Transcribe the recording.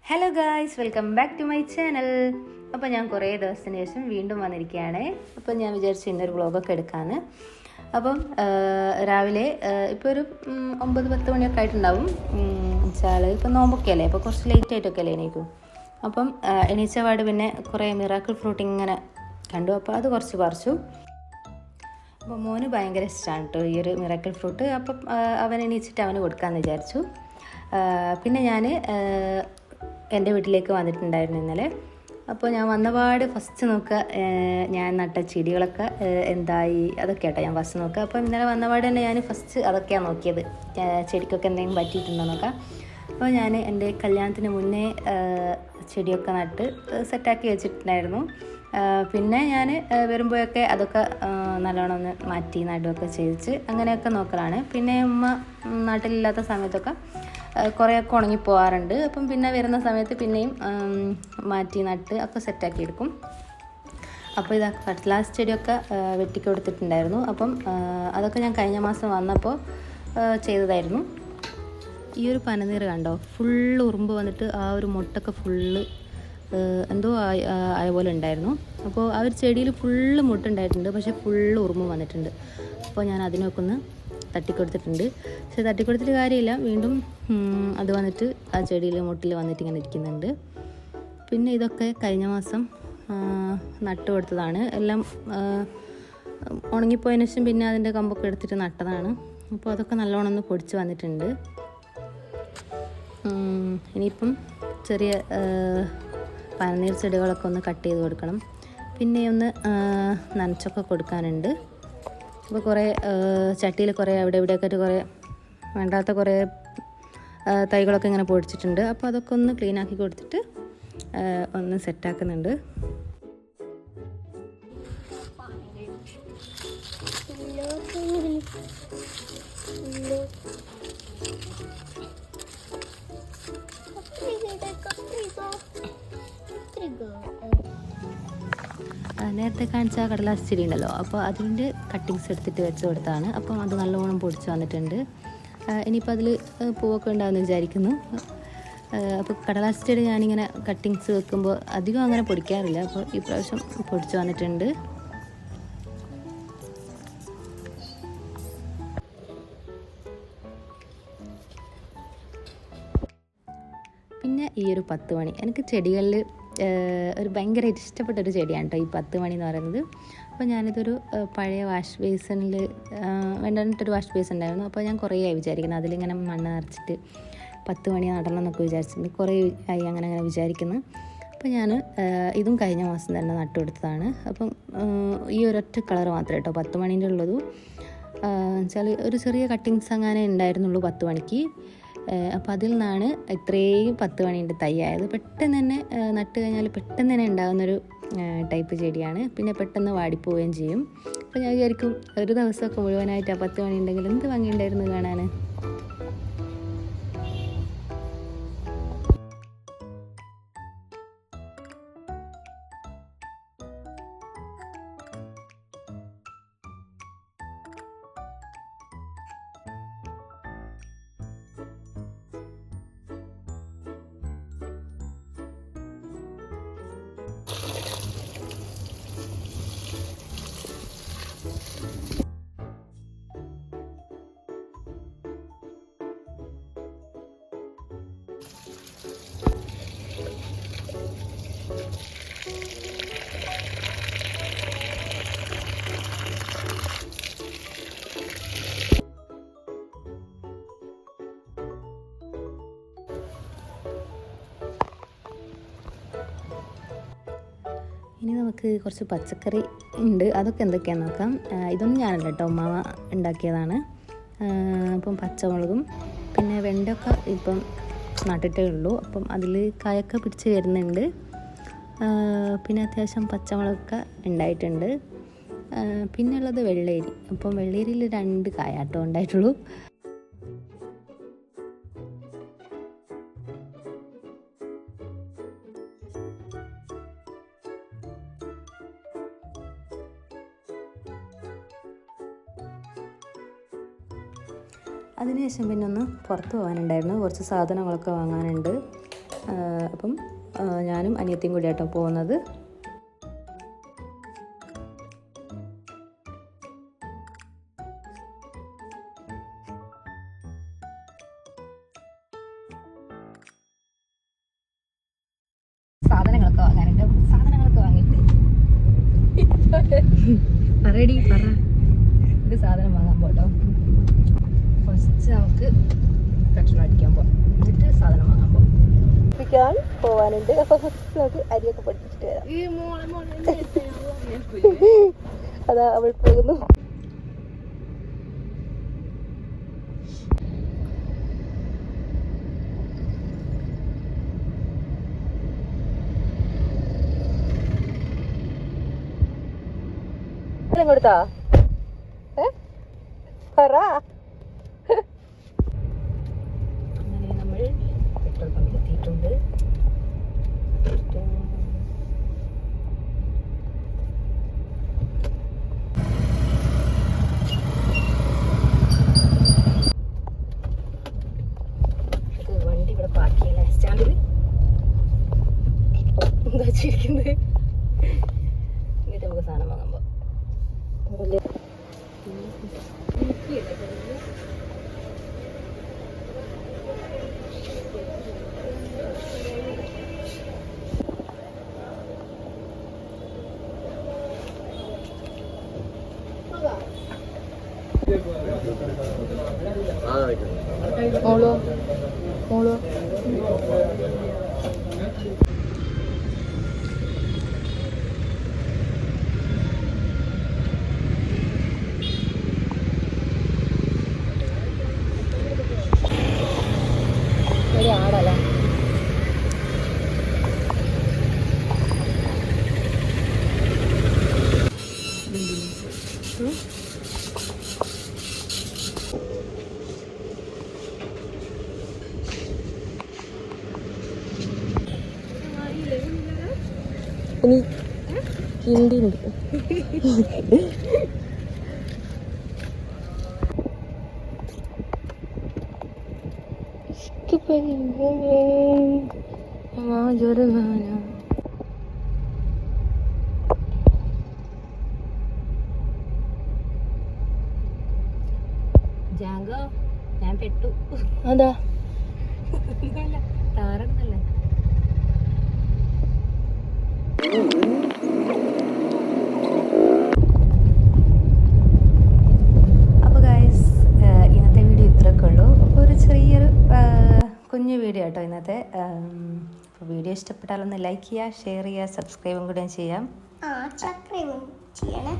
Hello guys, welcome back to my channel. അപ്പോൾ ഞാൻ കുറേ ദിവസത്തിന് ശേഷം വീണ്ടും വന്നിരിക്കുകയാണ്. അപ്പോൾ ഞാൻ വിചാരിച്ചു ഇന്നൊരു വ്ളോഗൊക്കെ എടുക്കാമെന്ന്. അപ്പം രാവിലെ ഇപ്പോൾ ഒരു 9-10 മണിയൊക്കെ ആയിട്ടുണ്ടാവും. വെച്ചാൽ ഇപ്പോൾ നോമ്പൊക്കെ അല്ലേ, അപ്പോൾ കുറച്ച് ലേറ്റ് ആയിട്ടൊക്കെ അല്ലേ എണീക്കും. അപ്പം എണീച്ചപാട് പിന്നെ കുറേ മിറാക്കിൾ ഫ്രൂട്ട് ഇങ്ങനെ കണ്ടു. അപ്പോൾ അത് കുറച്ച് പറിച്ചു. അപ്പോൾ മോന് ഭയങ്കര ഇഷ്ടമാണ് കേട്ടോ ഈ ഒരു മിറാക്കിൾ ഫ്രൂട്ട്. അപ്പം അവൻ എണീച്ചിട്ട് അവന് കൊടുക്കാമെന്ന് വിചാരിച്ചു. പിന്നെ ഞാൻ എൻ്റെ വീട്ടിലേക്ക് വന്നിട്ടുണ്ടായിരുന്നു ഇന്നലെ. അപ്പോൾ ഞാൻ വന്നപാട് ഫസ്റ്റ് നോക്കുക ഞാൻ നട്ട ചെടികളൊക്കെ എന്തായി അതൊക്കെ കേട്ടോ ഞാൻ ഫസ്റ്റ് നോക്കുക. അപ്പോൾ ഇന്നലെ വന്നപാട് തന്നെ ഞാൻ ഫസ്റ്റ് അതൊക്കെയാണ് നോക്കിയത്, ചെടിക്കൊക്കെ എന്തെങ്കിലും പറ്റിയിട്ടുണ്ടോ നോക്കാം. അപ്പോൾ ഞാൻ എൻ്റെ കല്യാണത്തിന് മുന്നേ ചെടിയൊക്കെ നട്ട് സെറ്റാക്കി വെച്ചിട്ടുണ്ടായിരുന്നു. പിന്നെ ഞാൻ വരുമ്പോഴൊക്കെ അതൊക്കെ നല്ലോണം ഒന്ന് മാറ്റി നടുവൊക്കെ ചെയ്യിച്ച് അങ്ങനെയൊക്കെ നോക്കലാണ്. പിന്നെ ഉമ്മ നാട്ടിലില്ലാത്ത സമയത്തൊക്കെ കുറേയൊക്കെ ഉണങ്ങിപ്പോകാറുണ്ട്. അപ്പം പിന്നെ വരുന്ന സമയത്ത് പിന്നെയും മാറ്റി നട്ട് ഒക്കെ സെറ്റാക്കി എടുക്കും. അപ്പോൾ ഇതാ കട്ട്ലാസ് ചെടിയൊക്കെ വെട്ടിക്കൊടുത്തിട്ടുണ്ടായിരുന്നു. അപ്പം അതൊക്കെ ഞാൻ കഴിഞ്ഞ മാസം വന്നപ്പോൾ ചെയ്തതായിരുന്നു. ഈ ഒരു പനനീർ കണ്ടോ, ഫുള്ള് ഉറുമ്പ് വന്നിട്ട് ആ ഒരു മുട്ടൊക്കെ ഫുള്ള് എന്തോ ആയ പോലെ ഉണ്ടായിരുന്നു. അപ്പോൾ ആ ഒരു ചെടിയിൽ ഫുള്ള് മുട്ടുണ്ടായിട്ടുണ്ട്, പക്ഷേ ഫുള്ള് ഉറുമ്പ് വന്നിട്ടുണ്ട്. അപ്പോൾ ഞാൻ അതിനൊക്കെ ഒന്ന് തട്ടിക്കൊടുത്തിട്ടുണ്ട്. പക്ഷേ തട്ടിക്കൊടുത്തിട്ട് കാര്യമില്ല, വീണ്ടും അത് വന്നിട്ട് ആ ചെടിയിൽ മുട്ടിൽ വന്നിട്ട് ഇങ്ങനെ ഇരിക്കുന്നുണ്ട്. പിന്നെ ഇതൊക്കെ കഴിഞ്ഞ മാസം നട്ടു കൊടുത്തതാണ്. എല്ലാം ഉണങ്ങിപ്പോയതിനു ശേഷം പിന്നെ അതിൻ്റെ കമ്പൊക്കെ എടുത്തിട്ട് നട്ടതാണ്. അപ്പോൾ അതൊക്കെ നല്ലോണം ഒന്ന് പൊടിച്ച് വന്നിട്ടുണ്ട്. ഇനിയിപ്പം ചെറിയ പനനീർ ചെടികളൊക്കെ ഒന്ന് കട്ട് ചെയ്ത് കൊടുക്കണം. പിന്നെ ഒന്ന് നനച്ചൊക്കെ കൊടുക്കാനുണ്ട്. അപ്പോൾ കുറേ ചട്ടിയിൽ കുറേ അവിടെ ഇവിടെയൊക്കെ ആയിട്ട് കുറേ വേണ്ടാത്ത കുറേ തൈകളൊക്കെ ഇങ്ങനെ പൊടിച്ചിട്ടുണ്ട്. അപ്പോൾ അതൊക്കെ ഒന്ന് ക്ലീൻ ആക്കി കൊടുത്തിട്ട് ഒന്ന് സെറ്റാക്കുന്നുണ്ട്. നേരത്തെ കാണിച്ച കടലാസ് ചെടി ഉണ്ടല്ലോ, അപ്പോൾ അതിൻ്റെ കട്ടിങ്സ് എടുത്തിട്ട് വെച്ച് കൊടുത്താണ്. അപ്പം അത് നല്ലോണം പൊടിച്ച് വന്നിട്ടുണ്ട്. ഇനിയിപ്പോൾ അതിൽ പൂവൊക്കെ ഉണ്ടാകുമെന്ന് വിചാരിക്കുന്നു. അപ്പോൾ കടലാസ് ചെടി ഞാനിങ്ങനെ കട്ടിങ്സ് വെക്കുമ്പോൾ അധികം അങ്ങനെ പൊടിക്കാറില്ല. അപ്പോൾ ഈ പ്രാവശ്യം പൊടിച്ച് വന്നിട്ടുണ്ട്. പിന്നെ ഈ ഒരു 10 മണി എനിക്ക് ചെടികളിൽ ഒരു ഭയങ്കരമായിട്ട് ഇഷ്ടപ്പെട്ടൊരു ചെടിയാണ് കേട്ടോ ഈ 10 മണി എന്ന് പറയുന്നത്. അപ്പോൾ ഞാനിതൊരു പഴയ വാഷ് ബേസിനിൽ വേണ്ടിട്ടൊരു വാഷ് ബേസ് ഉണ്ടായിരുന്നു. അപ്പോൾ ഞാൻ കുറേ ആയി വിചാരിക്കുന്നത് അതിലിങ്ങനെ മണ്ണ് നിറച്ചിട്ട് 10 മണി നടണം എന്നൊക്കെ വിചാരിച്ചിട്ടുണ്ട്. കുറേ ആയി അങ്ങനെ വിചാരിക്കുന്നു. അപ്പോൾ ഞാൻ ഇതും കഴിഞ്ഞ മാസം തന്നെ നട്ടു കൊടുത്തതാണ്. അപ്പം ഈ ഒരൊറ്റ കളർ മാത്രമേ കേട്ടോ 10 മണീൻ്റെ ഉള്ളൂ. വെച്ചാൽ ഒരു ചെറിയ കട്ടിങ്സ് അങ്ങനെ ഉണ്ടായിരുന്നുള്ളൂ 10 മണിക്ക്. അപ്പോൾ അതിൽ നിന്നാണ് ഇത്രയും 10 മണീൻ്റെ തൈയായത്. പെട്ടെന്ന് തന്നെ നട്ട് കഴിഞ്ഞാൽ പെട്ടെന്ന് തന്നെ ഉണ്ടാകുന്നൊരു ടൈപ്പ് ചെടിയാണ്. പിന്നെ പെട്ടെന്ന് വാടിപ്പോവുകയും ചെയ്യും. അപ്പോൾ ഞാൻ വിചാരിക്കും ഒരു ദിവസമൊക്കെ മുഴുവനായിട്ട് ആ 10 മണി ഉണ്ടെങ്കിൽ എന്ത് ഭംഗിയുണ്ടായിരുന്നു കാണാൻ. ഇനി നമുക്ക് കുറച്ച് പച്ചക്കറി ഉണ്ട്, അതൊക്കെ എന്തൊക്കെയാണെന്ന് നോക്കാം. ഇതൊന്നും ഞാനല്ല കേട്ടോ, ഉമ്മാമ ഉണ്ടാക്കിയതാണ്. അപ്പം പച്ചമുളകും പിന്നെ വെണ്ടയൊക്കെ ഇപ്പം നട്ടിട്ടേ ഉള്ളൂ. അപ്പം അതിൽ കായൊക്കെ പിടിച്ച് വരുന്നുണ്ട്. പിന്നെ അത്യാവശ്യം പച്ചമുളകൊക്കെ ഉണ്ടായിട്ടുണ്ട്. പിന്നെ ഉള്ളത് വെള്ളരി. അപ്പം വെള്ളരിയിൽ 2 കായാട്ടോ ഉണ്ടായിട്ടുള്ളൂ. അതിനുശേഷം പിന്നെ ഒന്ന് പുറത്ത് പോകാനുണ്ടായിരുന്നു, കുറച്ച് സാധനങ്ങളൊക്കെ വാങ്ങാനുണ്ട്. അപ്പം ഞാനും അനിയത്തിയും കൂടി ആട്ടോ പോകുന്നത്. സാധനങ്ങളൊക്കെ വാങ്ങിയിട്ട് പറയടി പറ. ഇത് സാധനം വാങ്ങാൻ പോട്ടോ. ഫസ്റ്റ് നമുക്ക് പെട്രോൾ അടിക്കാൻ പോകാം, എന്നിട്ട് സാധനം വാങ്ങാൻ പോകാം. പോവാനുണ്ട്. അപ്പൊ ഫസ്റ്റ് നമുക്ക് അരിയൊക്കെ പഠിപ്പിച്ചിട്ട് വരാം. അതാ അവൾ പോകുന്നു. കൊടുത്താ പറ. അങ്ങനെ നമ്മൾ പെട്രോൾ പമ്പിൽ എത്തിയിട്ടുണ്ട്. വണ്ടി ഇവിടെ പാർക്ക് ചെയ്യല സ്റ്റാൻഡിൽ എന്താ വെച്ചിരിക്കുന്നത്. എന്നിട്ട് നമുക്ക് സാധനം വാങ്ങാൻ പോകാം. മോളോ മോളോ ആടല്ല. ഇനി ഹിന്ദി ഉണ്ട്. ജാങ്കോ ഞാൻ പെട്ടു. അതാ താറന്നല്ലേ. അപ്പോൾ ഗൈസ് ഇന്നത്തെ വീഡിയോ ഇത്രയൊക്കെ ഉള്ളൂ. അപ്പോൾ ഒരു ചെറിയൊരു കുഞ്ഞു വീഡിയോ കേട്ടോ ഇന്നത്തെ. അപ്പോൾ വീഡിയോ ഇഷ്ടപ്പെട്ടാലൊന്ന് ലൈക്ക് ചെയ്യുക, ഷെയർ ചെയ്യുക, സബ്സ്ക്രൈബും കൂടെ ചെയ്യാം. സബ്സ്ക്രൈബും ചെയ്യണേ.